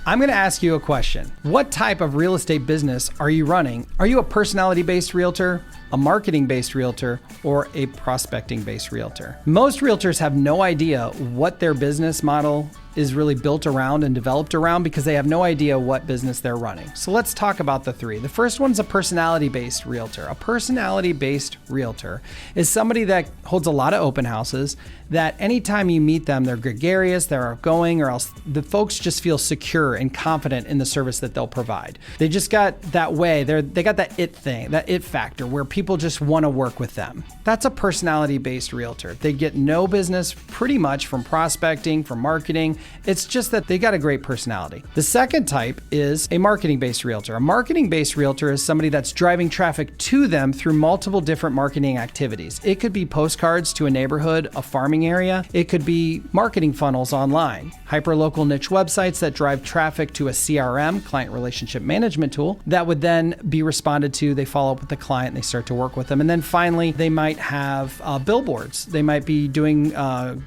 I'm going to ask you a question. What type of real estate business are you running? Are you a personality-based realtor, a marketing-based realtor, or a prospecting-based realtor? Most realtors have no idea what their business model is really built around and developed around because they have no idea what business they're running. So let's talk about the three. The first one's a personality-based realtor. A personality-based realtor is somebody that holds a lot of open houses, that anytime you meet them, they're gregarious, they're outgoing, or else the folks just feel secure and confident in the service that they'll provide. They just got that way. They got that it thing, that it factor where people just want to work with them. That's a personality-based realtor. They get no business pretty much from prospecting, from marketing. It's just that they got a great personality. The second type is a marketing-based realtor. A marketing-based realtor is somebody that's driving traffic to them through multiple different marketing activities. It could be postcards to a neighborhood, a farming area. It could be marketing funnels online, hyperlocal niche websites that drive traffic to a CRM, client relationship management tool, that would then be responded to. They follow up with the client, they start to work with them. And then finally, they might have billboards. They might be doing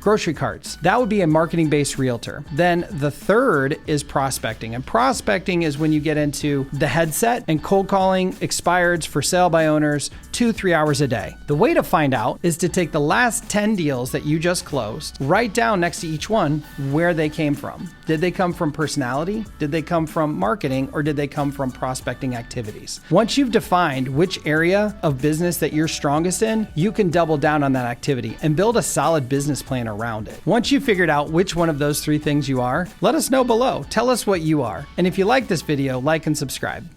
grocery carts. That would be a marketing-based realtor. Then the third is prospecting. And prospecting is when you get into the headset and cold calling expireds for sale by owners 2-3 hours a day. The way to find out is to take the last 10 deals that you just closed, write down next to each one where they came from. Did they come from personality? Did they come from marketing? Or did they come from prospecting activities? Once you've defined which area of business that you're strongest in, you can double down on that activity and build a solid business plan around it. Once you've figured out which one of those three things you are, let us know below. Tell us what you are. And if you like this video, like and subscribe.